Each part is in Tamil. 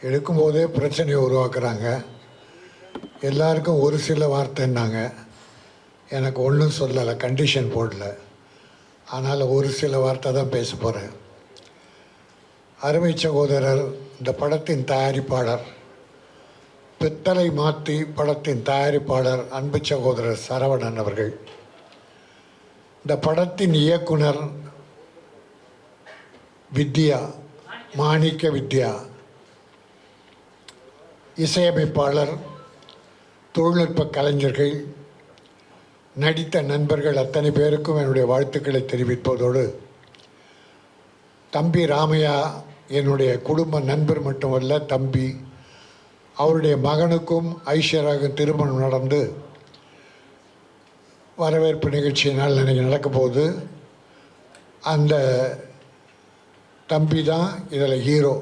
எடுக்கும்போதே பிரச்சனையை உருவாக்குறாங்க. எல்லாருக்கும் ஒரு சில வார்த்தைன்னாங்க. எனக்கு ஒன்றும் சொல்லலை, கண்டிஷன் போடல. ஆனால் ஒரு சில வார்த்தை தான் பேச போகிறேன். அருமை சகோதரர், இந்த படத்தின் தயாரிப்பாளர், பித்தளை மாற்றி படத்தின் தயாரிப்பாளர் அன்பு சகோதரர் சரவணன் அவர்கள், இந்த படத்தின் இயக்குனர் வித்யா, மாணிக்க வித்யா, இசையமைப்பாளர், தொழில்நுட்ப கலைஞர்கள், நடித்த நண்பர்கள் அத்தனை பேருக்கும் என்னுடைய வாழ்த்துக்களை தெரிவிப்பதோடு, தம்பி ராமையா என்னுடைய குடும்ப நண்பர் மட்டுமல்ல, தம்பி, அவருடைய மகனுக்கும் ஐஸ்வர்யாவுக்கும் திருமணம் நடந்து வரவேற்பு நிகழ்ச்சியினால் எனக்கு நடக்கும்போது அந்த தம்பி தான் இதில் ஹீரோ.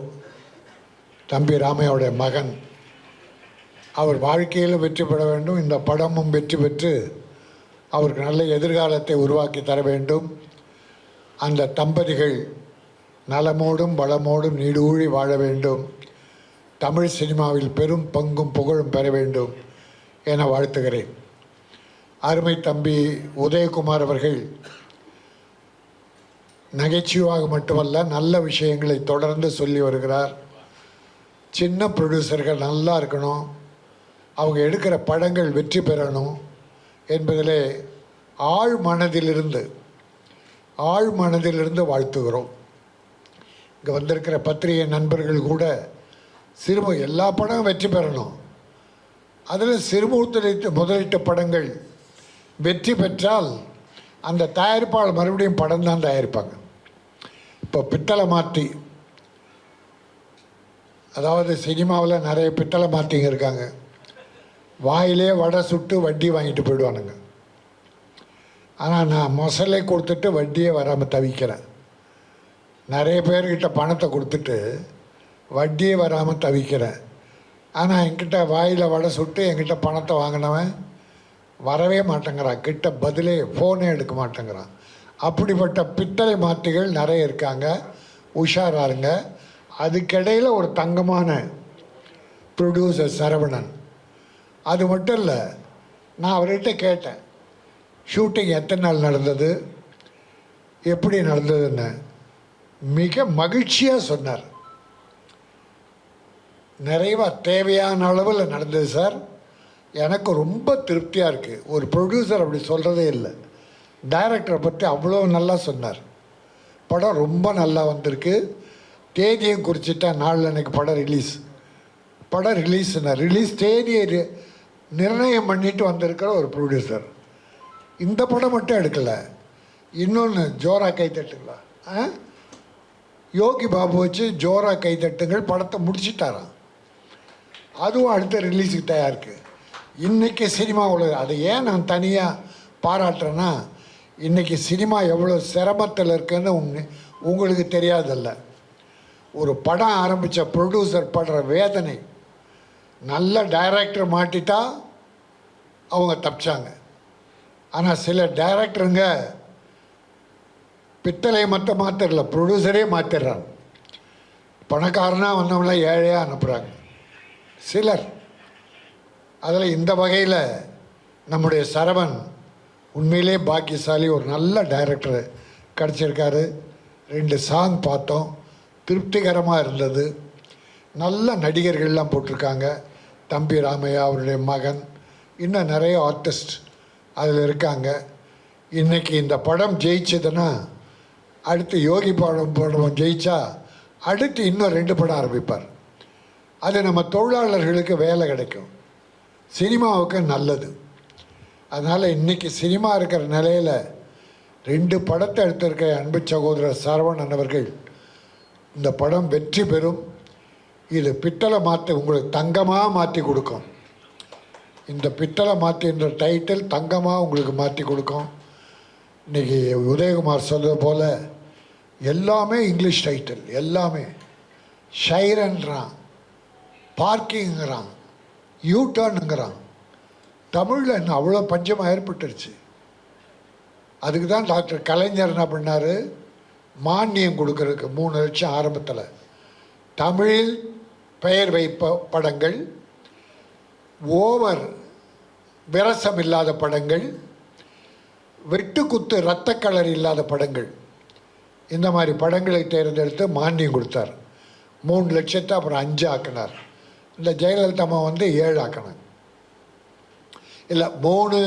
தம்பி ராமையாவுடைய மகன். அவர் வாழ்க்கையில் வெற்றி பெற வேண்டும், இந்த படமும் வெற்றி பெற்று அவருக்கு நல்ல எதிர்காலத்தை உருவாக்கி தர வேண்டும். அந்த தம்பதிகள் நலமோடும் வளமோடும் நீடூழி வாழ வேண்டும், தமிழ் சினிமாவில் பெரும் பங்கும் புகழும் பெற வேண்டும் என வாழ்த்துகிறேன். அருமை தம்பி உதயகுமார் அவர்கள் நகைச்சுவாக மட்டுமல்ல, நல்ல விஷயங்களை தொடர்ந்து சொல்லி வருகிறார். சின்ன ப்ரொடியூசர்கள் நல்லா இருக்கணும், அவங்க எடுக்கிற படங்கள் வெற்றி பெறணும் என்பதிலே ஆழ் மனதிலிருந்து வாழ்த்துகிறோம். இங்கே வந்திருக்கிற பத்திரிகை நண்பர்கள் கூட எல்லா படமும் வெற்றி பெறணும். அதில் முதலீட்டு படங்கள் வெற்றி பெற்றால் அந்த தயாரிப்பாளர் மறுபடியும் படம் தான் தயாரிப்பாங்க. இப்போ பித்தளை மாற்றி, அதாவது சினிமாவில் நிறைய பித்தளை மாற்றிங்க இருக்காங்க. வாயிலே வடை சுட்டு வட்டி வாங்கிட்டு போயிடுவானுங்க. ஆனால் நான் மொசலை கொடுத்துட்டு வட்டியே வராமல் தவிக்கிறேன். நிறைய பேர்கிட்ட பணத்தை கொடுத்துட்டு வட்டியே வராமல் தவிக்கிறேன். ஆனால் என்கிட்ட வாயில் வடை சுட்டு என்கிட்ட பணத்தை வாங்கினவன் வரவே மாட்டேங்கிறான், கிட்ட பதிலே ஃபோனே எடுக்க மாட்டேங்கிறான். அப்படிப்பட்ட பித்தளை மாற்றிகள் நிறைய இருக்காங்க, உஷாராருங்க. அதுக்கிடையில் ஒரு தங்கமான ப்ரொடியூசர் சரவணன். அது மட்டும் இல்லை, நான் அவர்கிட்ட கேட்டேன், ஷூட்டிங் எத்தனை நாள் நடந்தது, எப்படி நடந்ததுன்னு. மிக மகிழ்ச்சியாக சொன்னார். நிறைவாக தேவையான அளவில் நடந்தது சார், எனக்கு ரொம்ப திருப்தியாக இருக்குது. ஒரு ப்ரொடியூசர் அப்படி சொல்கிறதே இல்லை. டைரக்டரை பற்றி அவ்வளோ நல்லா சொன்னார். படம் ரொம்ப நல்லா வந்திருக்கு. தேதியும் குறிச்சிட்டா, நாளில் எனக்கு படம் ரிலீஸ் தேதியை நிர்ணயம் பண்ணிட்டு வந்திருக்கிற ஒரு ப்ரொடியூசர். இந்த படம் மட்டும் எடுக்கலை, இன்னொன்று ஜோரா கைத்தட்டுங்களா, யோகி பாபு வச்சு ஜோரா கைத்தட்டுங்கள் படத்தை முடிச்சிட்டாராம். அதுவும் அடுத்த ரிலீஸுக்கு தயாரிக்கு. இன்றைக்கி சினிமாவில் அதை ஏன் நான் தனியாக பாராட்டுறேன்னா, இன்றைக்கி சினிமா எவ்வளோ சிரமத்தில் இருக்குன்னு உங்களுக்கு தெரியாதல்ல. ஒரு படம் ஆரம்பித்த ப்ரொடியூசர் படுற வேதனை. நல்ல டைரக்டர் மாட்டிட்டா அவங்க தப்பிச்சாங்க. ஆனால் சில டைரக்டருங்க பித்தளை மட்டும் மாத்திரல, ப்ரொடியூசரே மாற்றிடுறாங்க. பணக்காரனாக வந்தவங்களாம் ஏழையாக அனுப்புகிறாங்க சிலர். அதில் இந்த வகையில் நம்முடைய சரவணன் உண்மையிலே பாக்கியசாலி, ஒரு நல்ல டைரக்டர் கிடச்சிருக்காரு. 2 சாங் பார்த்தோம், திருப்திகரமாக இருந்தது. நல்ல நடிகர்கள்லாம் போட்டிருக்காங்க. தம்பி ராமையா, அவருடைய மகன், இன்னும் நிறைய ஆர்டிஸ்ட் அதில் இருக்காங்க. இன்றைக்கி இந்த படம் ஜெயிச்சதுன்னா, அடுத்து யோகி படம் ஜெயிச்சா அடுத்து இன்னும் 2 படம் ஆரம்பிப்பார். அது நம்ம தொழிலாளர்களுக்கு வேலை கிடைக்கும், சினிமாவுக்கு நல்லது. அதனால் இன்றைக்கி சினிமா இருக்கிற நிலையில் 2 படத்தை எடுத்திருக்க அன்பு சகோதரர் சரவணன் அவர்கள், இந்த படம் வெற்றி பெறும். இது பித்தளை மாற்றி உங்களுக்கு தங்கமாக மாற்றி கொடுக்கும். இந்த பித்தளை மாற்றின்ற டைட்டில் தங்கமாக உங்களுக்கு மாற்றி கொடுக்கும். இன்றைக்கி உதயகுமார் சொல்கிறது போல் எல்லாமே இங்கிலீஷ் டைட்டில், எல்லாமே ஷைரன்றான், பார்க்கிங்கிறான், யூட்டர்னுங்கிறான். தமிழில் என்ன அவ்வளோ பஞ்சமாக ஏற்பட்டுருச்சு. அதுக்கு தான் டாக்டர் கலைஞர் என்ன பண்ணார், மானியம் கொடுக்கறதுக்கு 3 லட்சம் ஆரம்பத்தில் தமிழில் பெயர் வைப்ப படங்கள், ஓவர் விரசம் இல்லாத படங்கள், வெட்டுக்குத்து இரத்த கலர் இல்லாத படங்கள், இந்த மாதிரி படங்களை தேர்ந்தெடுத்து மானியம் கொடுத்தார். 3 லட்சத்தை அப்புறம் 5 ஆக்கினார். இந்த ஜெயலலிதா அம்மா வந்து 7 ஆக்கினாங்க. இல்லை 3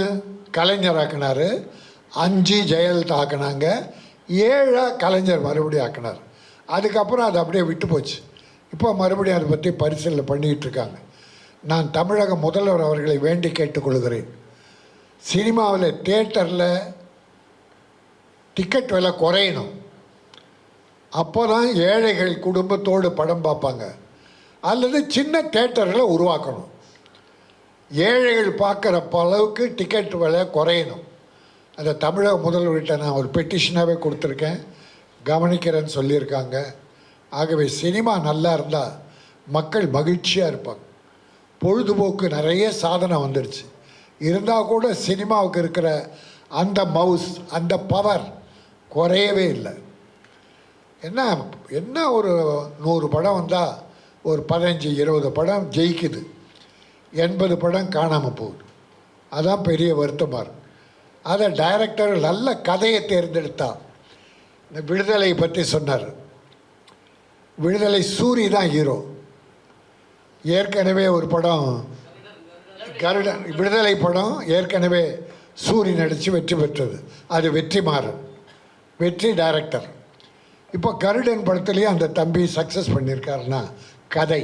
கலைஞர் ஆக்கினார், 5 ஜெயலலிதா ஆக்கினாங்க, 7 கலைஞர் மறுபடியும் ஆக்கினார். அதுக்கப்புறம் அது அப்படியே விட்டு போச்சு. இப்போ மறுபடியும் அதை பற்றி பரிசீலனை பண்ணிக்கிட்டு இருக்காங்க. நான் தமிழக முதல்வர் அவர்களை வேண்டி கேட்டுக்கொள்கிறேன். சினிமாவில் தியேட்டரில் டிக்கெட் விலை குறையணும். அப்போ தான் ஏழைகள் குடும்பத்தோடு படம் பார்ப்பாங்க. அல்லது சின்ன தியேட்டர்களை உருவாக்கணும். ஏழைகள் பார்க்குற அளவுக்கு டிக்கெட் விலை குறையணும். அந்த தமிழக முதல்வர்கிட்ட நான் ஒரு பெட்டிஷனாகவே கொடுத்துருக்கேன், கவனிக்கிறேன்னு சொல்லியிருக்காங்க. ஆகவே சினிமா நல்லா இருந்தால் மக்கள் மகிழ்ச்சியாக இருப்பாங்க. பொழுதுபோக்கு நிறைய சாதனை வந்துடுச்சு. இருந்தால் கூட சினிமாவுக்கு இருக்கிற அந்த மவுஸ், அந்த பவர் குறையவே இல்லை. என்ன ஒரு 100 படம் வந்தால் ஒரு 15-20 படம் ஜெயிக்குது, 80 படம் காணாமல் போகுது. அதான் பெரிய வருத்தமாக இருக்குது. அதை டைரக்டர் நல்ல கதையை தேர்ந்தெடுத்தா. இந்த விடுதலை பற்றி சொன்னார். விடுதலை சூரி தான் ஹீரோ. ஏற்கனவே ஒரு படம் கருடன், விடுதலை படம் ஏற்கனவே சூரி நடித்து வெற்றி பெற்றது. அது வெற்றிமாறன், வெற்றி டைரக்டர். இப்போ கருடன் படத்துலேயும் அந்த தம்பி சக்ஸஸ் பண்ணியிருக்காருன்னா, கதை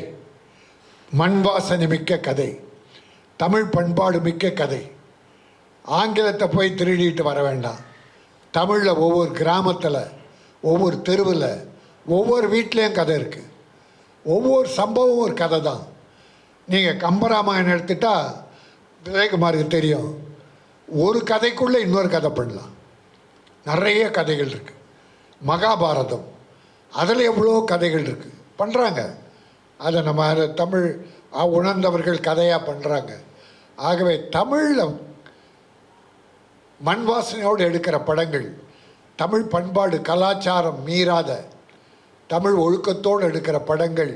மண் வாசனை மிக்க கதை, தமிழ் பண்பாடு மிக்க கதை. ஆங்கிலத்தை போய் திருடிட்டு வர வேண்டாம். தமிழில் ஒவ்வொரு கிராமத்தில், ஒவ்வொரு தெருவில், ஒவ்வொரு வீட்லேயும் கதை இருக்குது. ஒவ்வொரு சம்பவம் ஒரு கதை தான். நீங்கள் கம்பராமாயணம் எடுத்துட்டால் விஜயகுமாருக்கு தெரியும், ஒரு கதைக்குள்ளே இன்னொரு கதை பண்ணலாம். நிறைய கதைகள் இருக்குது. மகாபாரதம், அதில் எவ்வளோ கதைகள் இருக்குது, பண்ணுறாங்க. அதை நம்ம தமிழ் உணர்ந்தவர்கள் கதையாக பண்ணுறாங்க. ஆகவே தமிழில் மண் வாசனையோடு எடுக்கிற படங்கள், தமிழ் பண்பாடு கலாச்சாரம் மீறாத தமிழ் ஒழுக்கத்தோடு எடுக்கிற படங்கள்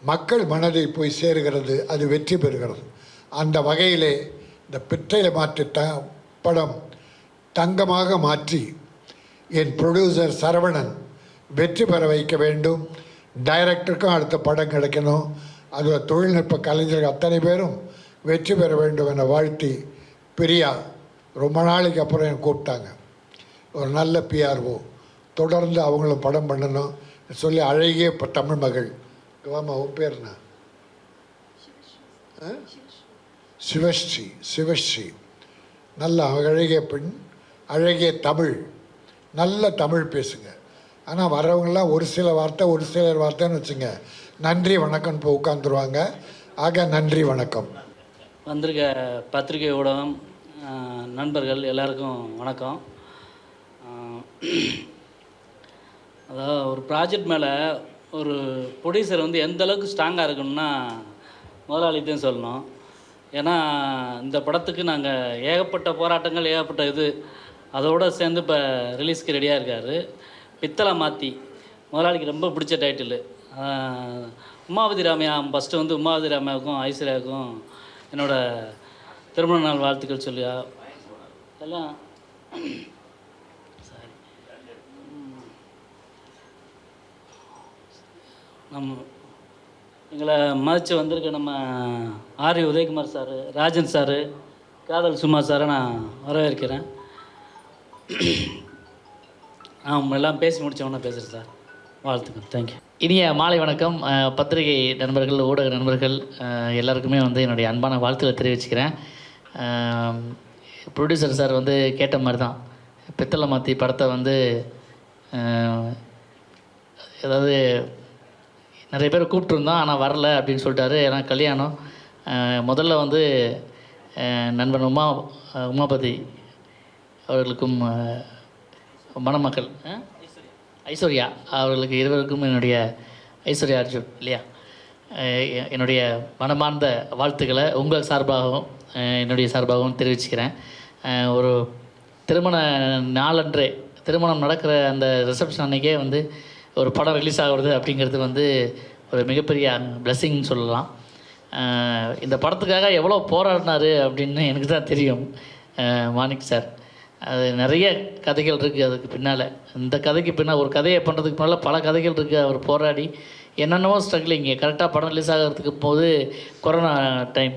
மக்கள் மனதை போய் சேருகிறது, அது வெற்றி பெறுகிறது. அந்த வகையிலே இந்த பிற்றையில மாற்றி படம் தங்கமாக மாற்றி என் ப்ரொடியூசர் சரவணன் வெற்றி பெற வைக்க வேண்டும். டைரக்டருக்கும் அடுத்த படம் கிடைக்கணும். அது தொழில்நுட்ப கலைஞர்கள் அத்தனை பேரும் வெற்றி பெற வேண்டும் என வாழ்த்தி, பிரியா ரொம்ப நாளைக்கு அப்புறம் எனக்கு கூப்பிட்டாங்க. ஒரு நல்ல பிஆர்ஓ, தொடர்ந்து அவங்களும் படம் பண்ணணும் சொல்லி அழகிய இப்போ தமிழ் மகள். வாமா, உன் பேர் என்ன? சிவஸ்ரீ. சிவஸ்ரீ நல்ல அழகிய பெண், அழகிய தமிழ், நல்ல தமிழ் பேசுங்க. ஆனால் வரவங்களாம் ஒரு சில வார்த்தைன்னு வச்சுங்க, நன்றி வணக்கம்னு போய் உட்காந்துருவாங்க. ஆக நன்றி வணக்கம். வந்திருக்க பத்திரிகை ஊடகம் நண்பர்கள் எல்லாருக்கும் வணக்கம். அதாவது ஒரு ப்ராஜெக்ட் மேலே ஒரு ப்ரொடியூசர் வந்து எந்த அளவுக்கு ஸ்ட்ராங்காக இருக்கணும்னா முதலாளித்தையும் சொல்லணும். ஏன்னா இந்த படத்துக்கு நாங்கள் ஏகப்பட்ட போராட்டங்கள், ஏகப்பட்ட அதோடு சேர்ந்து இப்போ ரிலீஸ்க்கு ரெடியாக இருக்கார். பித்தளை மாற்றி முதலாளிக்கு ரொம்ப பிடிச்ச டைட்டிலு. உமாபதி ராமையா ஃபஸ்ட்டு வந்து உமாபதி ராமையாவுக்கும் ஐஸ்வர்யாவுக்கும் என்னோடய திருமண நாள் வாழ்த்துக்கள் சொல்லியா எல்லாம் சாரி. எங்களை மதித்து வந்திருக்க நம்ம R Udhayakumar sir, Rajan sir, காதல் சும்மா சாரை நான் வரவேற்கிறேன். எல்லாம் பேசி முடித்தவொன்னே பேசுகிறேன் சார். வாழ்த்துக்கள். தேங்க்யூ. இனிய மாலை வணக்கம். பத்திரிகை நண்பர்கள், ஊடக நண்பர்கள் எல்லாருக்குமே வந்து என்னுடைய அன்பான வாழ்த்துக்களை தெரிவிச்சுக்கிறேன். ப்ரொடியூசர் சார் வந்து கேட்ட மாதிரி தான், பித்தளை மாற்றி படத்தை வந்து ஏதாவது நிறைய பேர் கூப்பிட்ருந்தோம், ஆனால் வரல அப்படின்னு சொல்லிட்டாரு. ஏன்னா கல்யாணம். முதல்ல வந்து நண்பன் உமாபதி அவர்களுக்கும் மணமக்கள் ஐஸ்வர்யா அவர்களுக்கு இருவருக்கும் என்னுடைய, ஐஸ்வர்யா அர்ஜுன் இல்லையா, என்னுடைய மனமார்ந்த வாழ்த்துக்களை உங்கள் சார்பாகவும் என்னுடைய சார்பாகவும் தெரிவிச்சுக்கிறேன். ஒரு திருமண நாளன்றே, திருமணம் நடக்கிற அந்த ரிசப்ஷன் அன்றைக்கே வந்து ஒரு படம் ரிலீஸ் ஆகுறது அப்படிங்கிறது வந்து ஒரு மிகப்பெரிய பிளெஸ்ஸிங்னு சொல்லலாம். இந்த படத்துக்காக எவ்வளோ போராடினார் அப்படின்னு எனக்கு தான் தெரியும் மாணிக் சார். அது நிறைய கதைகள் இருக்குது அதுக்கு பின்னால். இந்த கதைக்கு பின்னால் ஒரு கதையை பண்ணுறதுக்கு பின்னால் பல கதைகள் இருக்குது. அவர் போராடி என்னென்னவோ ஸ்ட்ரகிளிங்க. கரெக்டாக படம் ரிலீஸ் ஆகிறதுக்கு போது கொரோனா டைம்,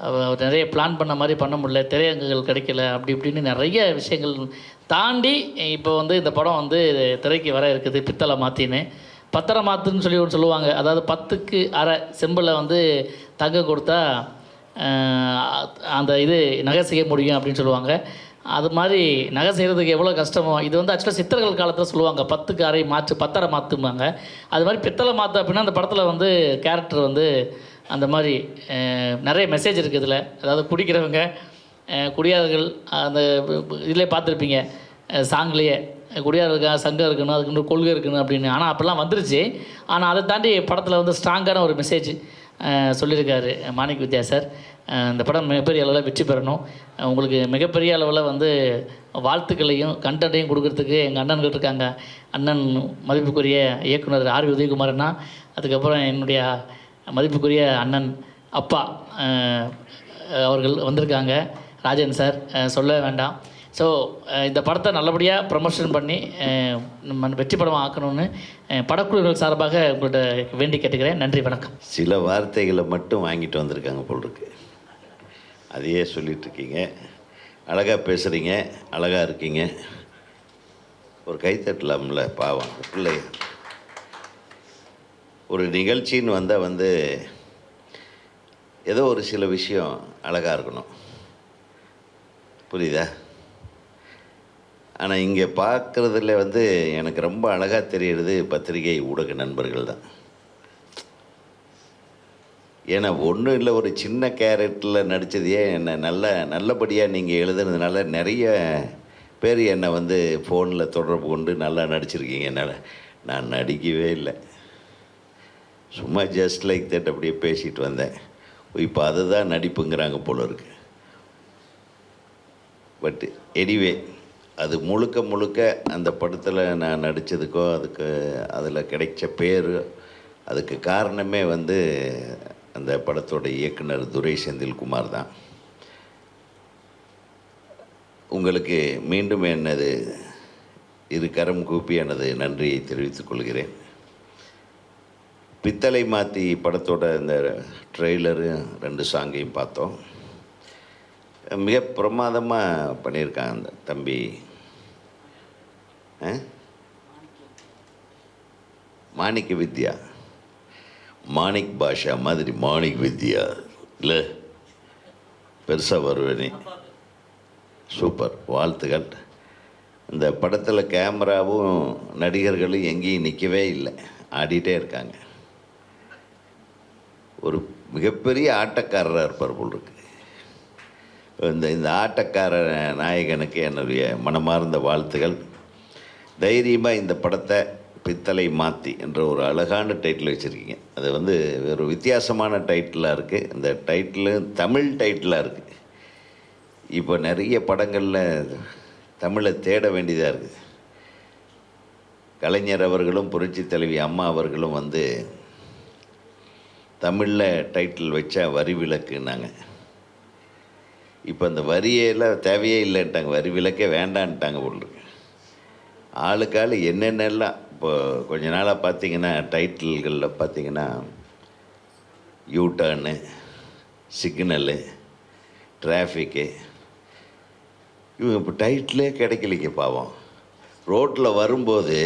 அவர் நிறைய பிளான் பண்ண மாதிரி பண்ண முடியல, திரையரங்குகள் கிடைக்கல, அப்படி இப்படின்னு நிறைய விஷயங்கள் தாண்டி இப்போ வந்து இந்த படம் வந்து திரைக்கு வர இருக்குது. பித்தளை மாற்றின்னு பத்திர மாற்றுன்னு சொல்லி ஒன்று சொல்லுவாங்க. அதாவது 10க்கு அரை செம்பில் வந்து தங்கம் கொடுத்தா அந்த இது நகை செய்ய முடியும் அப்படின்னு சொல்லுவாங்க. அது மாதிரி நகை செய்கிறதுக்கு எவ்வளோ கஷ்டமோ, இது வந்து ஆக்சுவலாக சித்தர்கள் காலத்தில் சொல்லுவாங்க 10க்கு அரை மாற்று பத்தரை மாற்றும்பாங்க. அது மாதிரி பித்தளை மாற்று அப்படின்னா அந்த படத்தில் வந்து கேரக்டர் வந்து அந்த மாதிரி நிறைய மெசேஜ் இருக்குது இதில். அதாவது குடிக்கிறவங்க, குடியாளர்கள், அந்த இதிலே பார்த்துருப்பீங்க சாங்லேயே, குடியாளர்கள் சங்கம் இருக்கணும், அதுக்கு இன்னொரு கொள்கை இருக்கணும் அப்படின்னு. ஆனால் அப்படிலாம் வந்துருச்சு. ஆனால் அதை தாண்டி படத்தில் வந்து ஸ்ட்ராங்கான ஒரு மெசேஜ் சொல்லியிருக்காரு மாணிக் வித்யா சார். இந்த படம் மிகப்பெரிய அளவில் வெற்றி பெறணும். உங்களுக்கு மிகப்பெரிய அளவில் வந்து வாழ்த்துக்களையும் கண்டென்ட்டையும் கொடுக்கறதுக்கு எங்கள் அண்ணன்கள் இருக்காங்க. அண்ணன் மதிப்புக்குரிய இயக்குனர் ஆர் உதயகுமார் அண்ணா, அதுக்கப்புறம் என்னுடைய மதிப்புக்குரிய அண்ணன் அப்பா அவர்கள் வந்திருக்காங்க, ராஜன் சார், சொல்ல வேண்டாம். ஸோ இந்த படத்தை நல்லபடியாக ப்ரமோஷன் பண்ணி நம்ம வெற்றி படமாக ஆக்கணும்னு படக்குழுக்கள் சார்பாக உங்கள்கிட்ட வேண்டி கேட்டுக்கிறேன். நன்றி, வணக்கம். சில வார்த்தைகளை மட்டும் வாங்கிட்டு வந்திருக்காங்க போல் இருக்கு. அதையே சொல்லிகிட்ருக்கீங்க. அழகாக பேசுகிறீங்க, அழகாக இருக்கீங்க. ஒரு கைத்தட்டலாம்ல, பாவம் பிள்ளை. ஒரு நிகழ்ச்சின்னு வந்தால் வந்து ஏதோ ஒரு சில விஷயம் அழகாக இருக்கணும், புரியுதா? ஆனால் இங்கே பார்க்குறதுல வந்து எனக்கு ரொம்ப அழகாக தெரிகிறது பத்திரிகை ஊடக நண்பர்கள் தான். ஏன்னா ஒன்றும் இல்லை, ஒரு சின்ன கேரக்டரில் நடித்ததையே என்னை நல்லபடியாக நீங்கள் எழுதுனதுனால நிறைய பேர் என்னை வந்து ஃபோனில் தொடர்பு கொண்டு நல்லா நடிச்சிருக்கீங்க. என்னால் நான் நடிக்கவே இல்லை, சும்மா ஜஸ்ட் லைக் தட் அப்படியே பேசிட்டு வந்தேன். இப்போ அதுதான் நடிப்புங்கிறாங்க போல இருக்கு. பட் எனிவே, அது முழுக்க அந்த படத்தில் நான் நடித்ததுக்கோ அதில் கிடைச்ச பேர், அதுக்கு காரணமே வந்து அந்த படத்தோட இயக்குனர் துரை செந்தில்குமார் தான். உங்களுக்கு மீண்டும் எனது இரு கரம் கூப்பி எனது நன்றியை தெரிவித்துக் கொள்கிறேன். பித்தளை மாற்றி படத்தோட இந்த ட்ரெய்லரு 2 சாங்கையும் பார்த்தோம். மிக பிரமாதமாக பண்ணியிருக்காங்க அந்த தம்பி. மாணிக்க வித்யா, மாணிக் பாஷா மாதிரி மாணிக் வித்யா இல்லை, பெருசாக வருவேனே. சூப்பர், வாழ்த்துக்கள். இந்த படத்தில் கேமராவும் நடிகர்களும் எங்கேயும் நிற்கவே இல்லை, ஆடிட்டே இருக்காங்க. ஒரு மிகப்பெரிய ஆட்டக்காரராக இருப்பார் போல் இருக்கு. இந்த ஆட்டக்கார நாயகனுக்கு என்னுடைய மனமார்ந்த வாழ்த்துகள். தைரியமாக இந்த படத்தை பித்தளை மாற்றி என்ற ஒரு அழகான டைட்டில் வச்சுருக்கீங்க. அது வந்து ஒரு வித்தியாசமான டைட்டிலாக இருக்குது. இந்த டைட்டிலு தமிழ் டைட்டிலாக இருக்குது. இப்போ நிறைய படங்களில் தமிழை தேட வேண்டியதாக இருக்குது. கலைஞர் அவர்களும் புரட்சி தலைவி அம்மா அவர்களும் வந்து தமிழில் டைட்டில் வச்சா வரி விலக்குன்னாங்க. இப்போ அந்த வரியெல்லாம் தேவையே இல்லைன்ட்டாங்க, வரி விலக்கே வேண்டான்ட்டாங்க போல் இருக்கு. ஆளுக்காள் என்னென்னலாம் இப்போ கொஞ்ச நாளாக பார்த்தீங்கன்னா டைட்டில்களில் பார்த்தீங்கன்னா யூட்டர்னு, சிக்னலு, டிராஃபிக்கு, இவங்க இப்போ டைட்டிலே கிடைக்கலைங்க பாவம். ரோட்டில் வரும்போது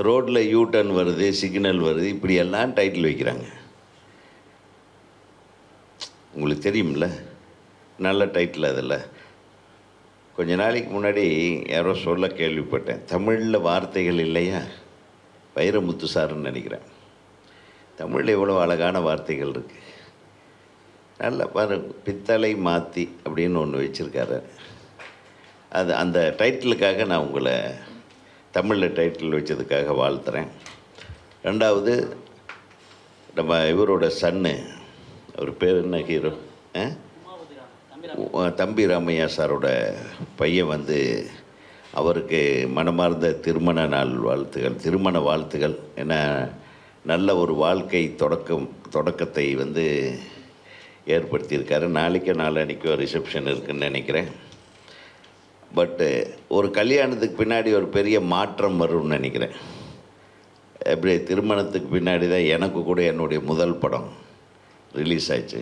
ரோட்டில் யூட்டர்ன் வருது, சிக்னல் வருது, இப்படி எல்லாம் டைட்டில் வைக்கிறாங்க. உங்களுக்கு தெரியும்ல, நல்ல டைட்டில் அதில். கொஞ்ச நாளைக்கு முன்னாடி யாரோ சொல்ல கேள்விப்பட்டேன், தமிழில் வார்த்தைகள் இல்லையா, வைரமுத்து சார்ன்னு நினைக்கிறேன். தமிழில் எவ்வளோ அழகான வார்த்தைகள் இருக்குது. நல்ல பாரு, பித்தளை மாற்றி அப்படின்னு ஒன்று வச்சுருக்காரு. அது அந்த டைட்டிலுக்காக நான் உங்களை தமிழில் டைட்டில் வச்சதுக்காக வாழ்த்துறேன். 2வது, நம்ம இவரோட சன்னு, அவர் பேர் என்ன, ஹீரோ தம்பி ராமையா சாரோட பையன் வந்து அவருக்கு மனமார்ந்த திருமண நாள் வாழ்த்துகள், திருமண வாழ்த்துகள். ஏன்னா நல்ல ஒரு வாழ்க்கை தொடக்கத்தை வந்து ஏற்படுத்தியிருக்காரு. நாளைக்கோ நாளான்னைக்கோ ரிசப்ஷன் இருக்குதுன்னு நினைக்கிறேன். பட்டு ஒரு கல்யாணத்துக்கு பின்னாடி ஒரு பெரிய மாற்றம் வரும்னு நினைக்கிறேன். எப்படி திருமணத்துக்கு பின்னாடி தான் எனக்கு கூட என்னுடைய முதல் படம் ரிலீஸ் ஆச்சு.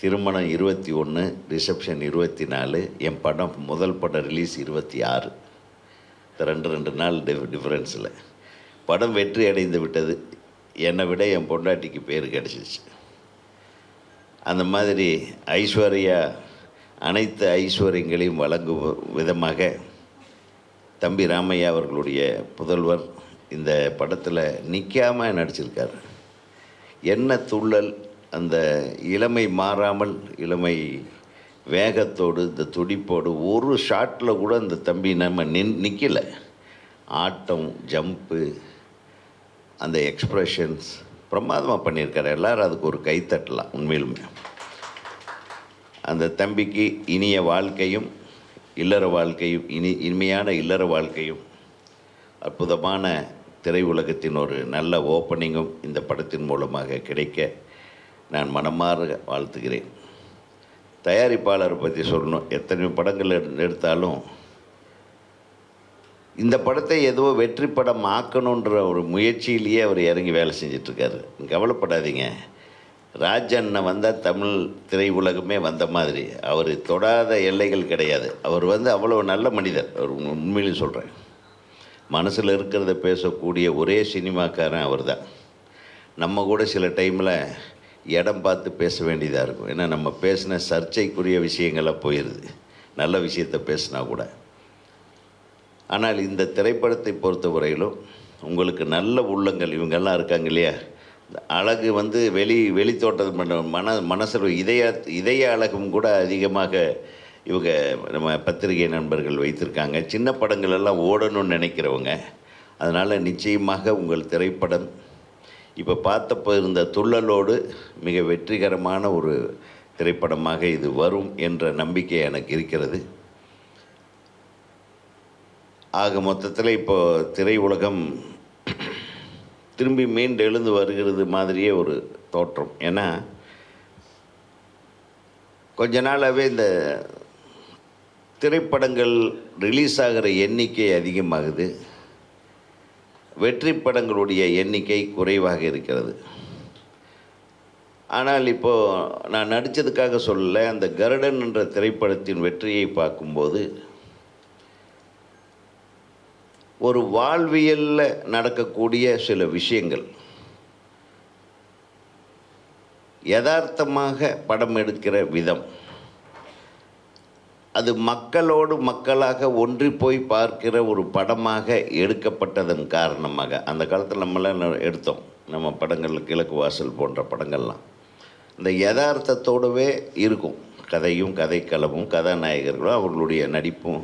திருமணம் 21, ரிசப்ஷன் 24, என் படம் முதல் படம் ரிலீஸ் 26. 2 நாள் டிஃப்ரென்ஸில் படம் வெற்றி அடைந்து விட்டது. என்னை விட என் பொண்டாட்டிக்கு பேர் கிடச்சிச்சு. அந்த மாதிரி ஐஸ்வர்யா அனைத்து ஐஸ்வர்யங்களையும் வழங்கும் விதமாக தம்பி ராமையா அவர்களுடைய புதல்வர் இந்த படத்தில் நிற்காமல் நடிச்சிருக்கார். என்ன துள்ளல், அந்த இளமை மாறாமல் இளமை வேகத்தோடு இந்த துடிப்போடு ஒரு ஷாட்டில் கூட அந்த தம்பி நம்ம நிற்கலை. ஆட்டம், ஜம்ப்பு, அந்த எக்ஸ்ப்ரெஷன்ஸ் பிரமாதமாக பண்ணியிருக்காரு. எல்லோரும் அதுக்கு ஒரு கைத்தட்டலாம். உண்மையிலுமே அந்த தம்பிக்கு இனிய வாழ்க்கையும் இல்லற வாழ்க்கையும் இனிமையான இல்லற வாழ்க்கையும் அற்புதமான திரையுலகத்தின் ஒரு நல்ல ஓப்பனிங்கும் இந்த படத்தின் மூலமாக கிடைக்க நான் மனமாற வாழ்த்துகிறேன். தயாரிப்பாளரை பற்றி சொல்லணும். எத்தனை படங்கள் எடுத்தாலும் இந்த படத்தை ஏதோ வெற்றி படம் ஆக்கணுன்ற ஒரு முயற்சியிலேயே அவர் இறங்கி வேலை செஞ்சிட்ருக்காரு. கவலைப்படாதீங்க. ராஜண்ணை வந்தால் தமிழ் திரையுலகமே வந்த மாதிரி. அவர் தொடாத எல்லைகள் கிடையாது. அவர் வந்து அவ்வளோ நல்ல மனிதர். அவர் உண்மையிலும் சொல்கிறேன். மனசில் இருக்கிறத பேசக்கூடிய ஒரே சினிமாக்காரன் அவர் தான். நம்ம கூட சில டைமில் இடம் பார்த்து பேச வேண்டியதாக இருக்கும். ஏன்னா நம்ம பேசின சர்ச்சைக்குரிய விஷயங்கள்லாம் போயிடுது, நல்ல விஷயத்தை பேசினா கூட. ஆனால் இந்த திரைப்படத்தை பொறுத்த வரையிலும் உங்களுக்கு நல்ல உள்ளங்கள் இவங்கெல்லாம் இருக்காங்க இல்லையா. அழகு வந்து வெளி தோட்டம் மனசில் இதய அழகும் கூட அதிகமாக இவங்க நம்ம பத்திரிகை நண்பர்கள் வைத்திருக்காங்க. சின்ன படங்கள் எல்லாம் ஓடணும்னு நினைக்கிறவங்க. அதனால் நிச்சயமாக உங்கள் திரைப்படம் இப்போ பார்த்தப்போ இருந்த துள்ளலோடு மிக வெற்றிகரமான ஒரு திரைப்படமாக இது வரும் என்ற நம்பிக்கை எனக்கு இருக்கிறது. ஆக மொத்தத்தில் இப்போது திரையுலகம் திரும்பி மீண்டு எழுந்து வருகிறது மாதிரியே ஒரு தோற்றம். ஏன்னா கொஞ்ச நாளாகவே இந்த திரைப்படங்கள் ரிலீஸ் ஆகிற எண்ணிக்கை அதிகமாகுது, வெற்றி படங்களுடைய எண்ணிக்கை குறைவாக இருக்கிறது. ஆனால் இப்போது நான் நடித்ததுக்காக சொல்லலை, அந்த கருடன் என்ற திரைப்படத்தின் வெற்றியை பார்க்கும்போது ஒரு வாழ்வியலில் நடக்கக்கூடிய சில விஷயங்கள் யதார்த்தமாக படம் எடுக்கிற விதம், அது மக்களோடு மக்களாக ஒன்றி போய் பார்க்கிற ஒரு படமாக எடுக்கப்பட்டதன் காரணமாக அந்த காலத்தில் நம்மளாம் எடுத்தோம். நம்ம படங்கள் கிழக்கு வாசல் போன்ற படங்கள்லாம் இந்த யதார்த்தத்தோடவே இருக்கும். கதையும் கதைக்களமும் கதாநாயகர்களும் அவர்களுடைய நடிப்பும்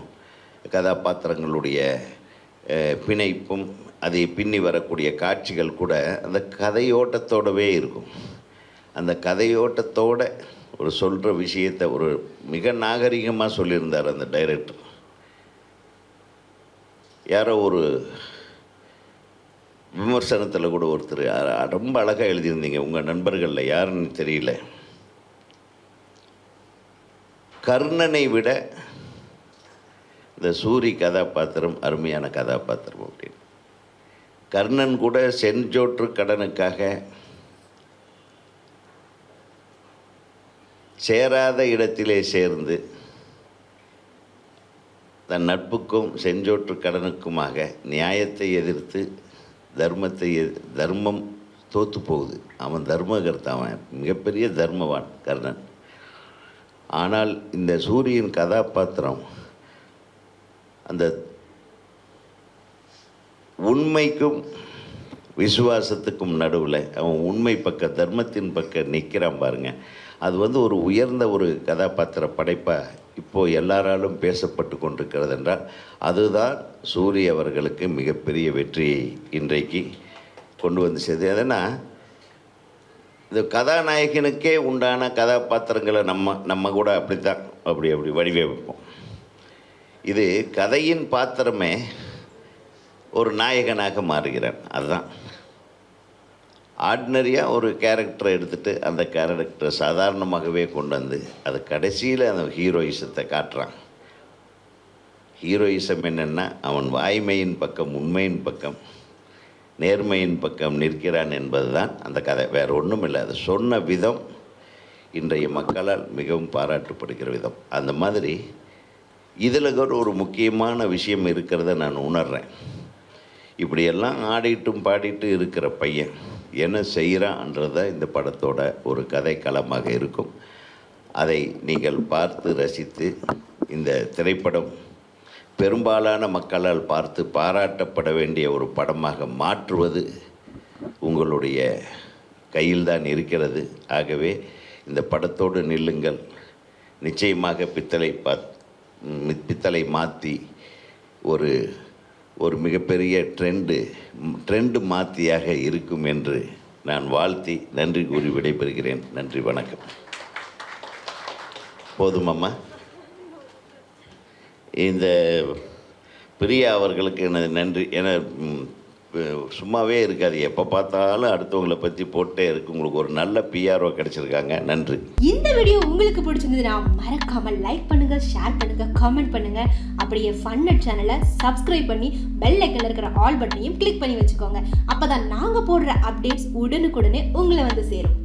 கதாபாத்திரங்களுடைய பிணைப்பும் அதை பின்னி வரக்கூடிய காட்சிகள் கூட அந்த கதையோட்டத்தோடவே இருக்கும். அந்த கதையோட்டத்தோடு ஒரு சொல்கிற விஷயத்தை ஒரு மிக நாகரிகமாக சொல்லியிருந்தார் அந்த டைரக்டர். யாரோ ஒரு விமர்சனத்தில் கூட ஒருத்தர் ரொம்ப அழகாக எழுதியிருந்தீங்க, உங்கள் நண்பர்களில் யாருன்னு தெரியல, கர்ணனை விட இந்த சூரி கதாபாத்திரம் அருமையான கதாபாத்திரம் அப்படின்னு. கர்ணன் கூட செஞ்சோற்று கடனுக்காக சேராத இடத்திலே சேர்ந்து தன் நட்புக்கும் செஞ்சோற்று கடனுக்குமாக நியாயத்தை எதிர்த்து தர்மம் தோற்று போகுது. அவன் தர்மகர்த்தா, அவன் மிகப்பெரிய தர்மவான் கர்ணன். ஆனால் இந்த சூரியன் கதாபாத்திரம் அந்த உண்மைக்கும் விசுவாசத்துக்கும் நடுவில் அவன் உண்மை பக்க தர்மத்தின் பக்கம் நிற்கிறான் பாருங்க. அது வந்து ஒரு உயர்ந்த ஒரு கதாபாத்திர படைப்பாக இப்போது எல்லாராலும் பேசப்பட்டு கொண்டிருக்கிறது என்றால் அதுதான் சூரிய அவர்களுக்கு மிகப்பெரிய வெற்றியை இன்றைக்கு கொண்டு வந்து சேர்த்து. அதனா இந்த கதாநாயகனுக்கே உண்டான கதாபாத்திரங்களை நம்ம கூட அப்படித்தான் அப்படி வடிவமைப்போம். இது கதையின் பாத்திரமே ஒரு நாயகனாக மாறுகிறான். அதுதான் ஆர்டினரியாக ஒரு கேரக்டரை எடுத்துகிட்டு அந்த கேரக்டரை சாதாரணமாகவே கொண்டு வந்து அது கடைசியில் அந்த ஹீரோயிசத்தை காட்டுறான். ஹீரோயிசம் என்னென்னா அவன் வாய்மையின் பக்கம், உண்மையின் பக்கம், நேர்மையின் பக்கம் நிற்கிறான் என்பது தான் அந்த கதை. வேறு ஒன்றும் இல்லை. அது சொன்ன விதம் இன்றைய மக்களால் மிகவும் பாராட்டப்படுகிற விதம். அந்த மாதிரி இதில் ஒரு முக்கியமான விஷயம் இருக்கிறத நான் உணர்கிறேன். இப்படியெல்லாம் ஆடிட்டும் பாடிட்டு இருக்கிற பையன் என்ன செய்கிறான்றத இந்த படத்தோட ஒரு கதை களமாக இருக்கும். அதை நீங்கள் பார்த்து ரசித்து இந்த திரைப்படம் பெரும்பாலான மக்களால் பார்த்து பாராட்டப்பட வேண்டிய ஒரு படமாக மாற்றுவது உங்களுடைய கையில்தான் இருக்கிறது. ஆகவே இந்த படத்தோடு நில்லுங்கள். நிச்சயமாக பித்தளை மாற்றி ஒரு மிகப்பெரிய ட்ரெண்டு மாற்றியாக இருக்கும் என்று நான் வாழ்த்தி நன்றி கூறி விடைபெறுகிறேன். நன்றி, வணக்கம். போதுமாம்மா? இந்த பிரியா அவர்களுக்கு எனது நன்றி. என சும்மாவே இருக்காது, எப்போ பார்த்தாலும் அடுத்தவங்களை பற்றி போட்டே இருக்கு. உங்களுக்கு ஒரு நல்ல பிஆர்ஓ கிடைச்சிருக்காங்க. நன்றி. இந்த வீடியோ உங்களுக்கு பிடிச்சிருந்ததுன்னா மறக்காம லைக் பண்ணுங்க, ஷேர் பண்ணுங்க, கமெண்ட் பண்ணுங்க. அப்படியே ஃபன் சேனலை சப்ஸ்கிரைப் பண்ணி பெல் ஐக்கன்ல இருக்கிற ஆல் பட்டனையும் கிளிக் பண்ணி வச்சுக்கோங்க. அப்பதான் நாங்க போடுற அப்டேட்ஸ் உடனுக்குடனே உங்களை வந்து சேரும்.